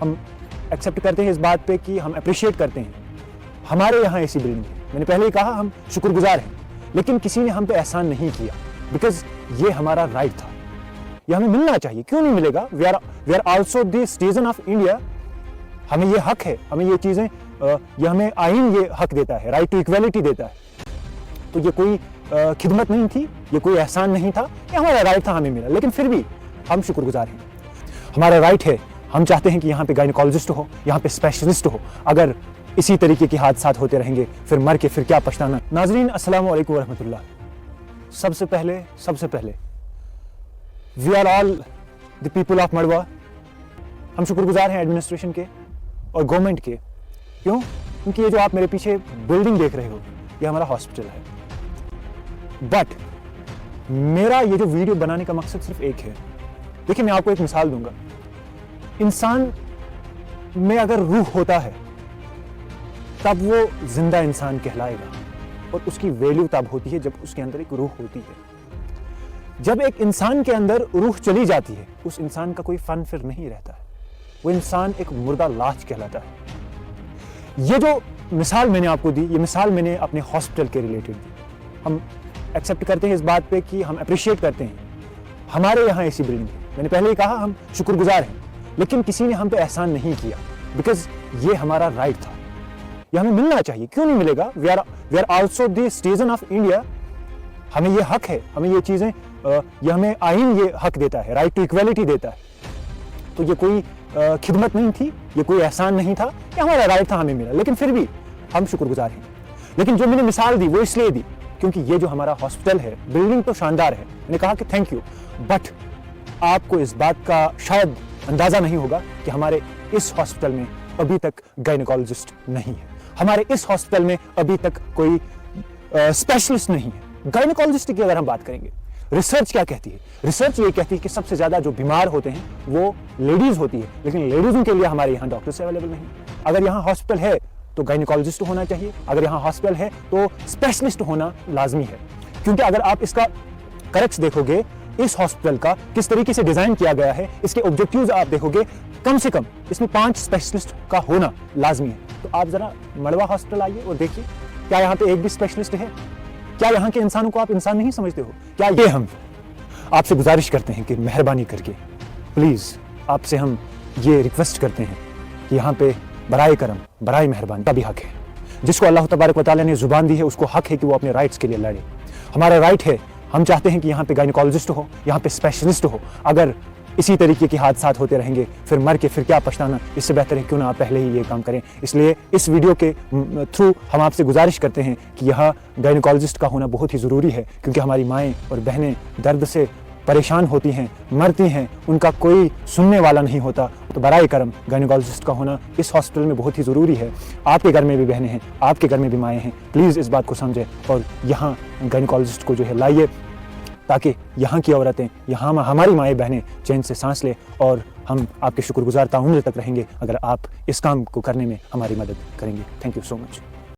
हम एक्सेप्ट करते हैं इस बात पे कि हम अप्रिशिएट करते हैं हमारे यहाँ ऐसी बिल्डिंग है। मैंने पहले ही कहा हम शुक्रगुजार हैं, लेकिन किसी ने हम पे एहसान नहीं किया, बिकॉज ये हमारा राइट था, ये हमें मिलना चाहिए। क्यों नहीं मिलेगा? We are also the citizen of India. हमें ये हक है, हमें ये चीजें, ये हमें आइन ये हक देता है, राइट टू इक्वेलिटी देता है। तो ये कोई खिदमत नहीं थी, ये कोई एहसान नहीं था, ये हमारा राइट था, हमें मिला। लेकिन फिर भी हम शुक्रगुजार हैं, हमारा राइट है। हम चाहते हैं कि यहाँ पे गायनेकोलॉजिस्ट हो, यहाँ पे स्पेशलिस्ट हो। अगर इसी तरीके के हादसात होते रहेंगे फिर मर के फिर क्या पछताना। नाजरीन, अस्सलाम वालेकुम वरहमतुल्लाह। सबसे पहले we are all the people of Madwa. हम शुक्रगुजार हैं एडमिनिस्ट्रेशन के और गवर्नमेंट के। क्यों? क्योंकि ये जो आप मेरे पीछे बिल्डिंग देख रहे हो, ये हमारा हॉस्पिटल है। बट मेरा ये जो वीडियो बनाने का मकसद सिर्फ एक है। देखिए, मैं आपको एक मिसाल दूंगा। इंसान में अगर रूह होता है तब वो जिंदा इंसान कहलाएगा, और उसकी वैल्यू तब होती है जब उसके अंदर एक रूह होती है। जब एक इंसान के अंदर रूह चली जाती है, उस इंसान का कोई फन फिर नहीं रहता है, वो इंसान एक मुर्दा लाश कहलाता है। ये जो मिसाल मैंने आपको दी, ये मिसाल मैंने अपने हॉस्पिटल के रिलेटेड दी। हम एक्सेप्ट करते हैं इस बात पे कि हम अप्रिशिएट करते हैं हमारे यहाँ ऐसी बिल्डिंग है। मैंने पहले ही कहा हम शुक्रगुजार हैं, लेकिन किसी ने हम पे एहसान नहीं किया, बिकॉज ये हमारा राइट था, ये हमें मिलना चाहिए। क्यों नहीं मिलेगा? We are also the citizen of India. हमें ये हक है, हमें ये चीजें, ये हमें आइन ये हक देता है, राइट टू इक्वेलिटी देता है। तो ये कोई खिदमत नहीं थी, ये कोई एहसान नहीं था, ये हमारा राइट था, हमें मिला। लेकिन फिर भी हम शुक्रगुजार हैं। लेकिन जो मैंने मिसाल दी वो इसलिए दी क्योंकि ये जो हमारा हॉस्पिटल है, बिल्डिंग तो शानदार है, मैंने कहा कि थैंक यू, बट आपको इस बात का शायद अंदाजा नहीं होगा कि हमारे इस हॉस्पिटल में अभी तक गायनेकोलॉजिस्ट नहीं है, हमारे इस हॉस्पिटल में अभी तक कोई स्पेशलिस्ट नहीं है। गायनेकोलॉजिस्ट की अगर हम बात करेंगे, रिसर्च क्या कहती है? रिसर्च ये कहती है कि सबसे ज्यादा जो बीमार होते हैं वो लेडीज होती है, लेकिन लेडीजों के लिए हमारे यहाँ डॉक्टर्स अवेलेबल नहीं। अगर यहाँ हॉस्पिटल है तो गायनेकोलॉजिस्ट होना चाहिए, अगर यहाँ हॉस्पिटल है तो स्पेशलिस्ट होना लाजमी है। क्योंकि अगर आप इसका करेक्ट देखोगे, इस हॉस्पिटल का किस तरीके से डिजाइन किया गया है, इसके ऑब्जेक्टिव्स आप देखोगे, कम से कम इसमें 5 स्पेशलिस्ट का होना लाजमी है। तो आप जरा मड़वा हॉस्पिटल आइए और देखिए, क्या यहाँ पे एक भी स्पेशलिस्ट है? क्या यहाँ के इंसानों को आप इंसान नहीं समझते हो? क्या ये हम आपसे गुजारिश करते हैं कि मेहरबानी करके प्लीज आपसे हम ये रिक्वेस्ट करते हैं कि यहाँ पे बराए करम, बराए मेहरबानी का भी हक है। जिसको अल्लाह तबारक व तआला ने जुबान दी है, उसको हक है कि वो अपने राइट्स के लिए लड़े। हमारा राइट है, हम चाहते हैं कि यहाँ पे गायनेकोलॉजिस्ट हो, यहाँ पे स्पेशलिस्ट हो। अगर इसी तरीके के हादसात होते रहेंगे फिर मर के फिर क्या पछताना। इससे बेहतर है क्यों ना आप पहले ही ये काम करें। इसलिए इस वीडियो के थ्रू हम आपसे गुजारिश करते हैं कि यहाँ गायनेकोलॉजिस्ट का होना बहुत ही ज़रूरी है, क्योंकि हमारी माएँ और बहनें दर्द से परेशान होती हैं, मरती हैं, उनका कोई सुनने वाला नहीं होता। तो बराए करम गायनेकोलॉजिस्ट का होना इस हॉस्पिटल में बहुत ही ज़रूरी है। आपके घर में भी बहनें हैं, आपके घर में भी माएँ हैं, प्लीज़ इस बात को समझें और यहाँ गायनेकोलॉजिस्ट को जो है लाइए, ताकि यहाँ की औरतें, यहाँ हमारी माएँ बहनें चैन से सांस लें। और हम आपके शुक्रगुजार ताउम्र तक रहेंगे अगर आप इस काम को करने में हमारी मदद करेंगे। Thank you so much.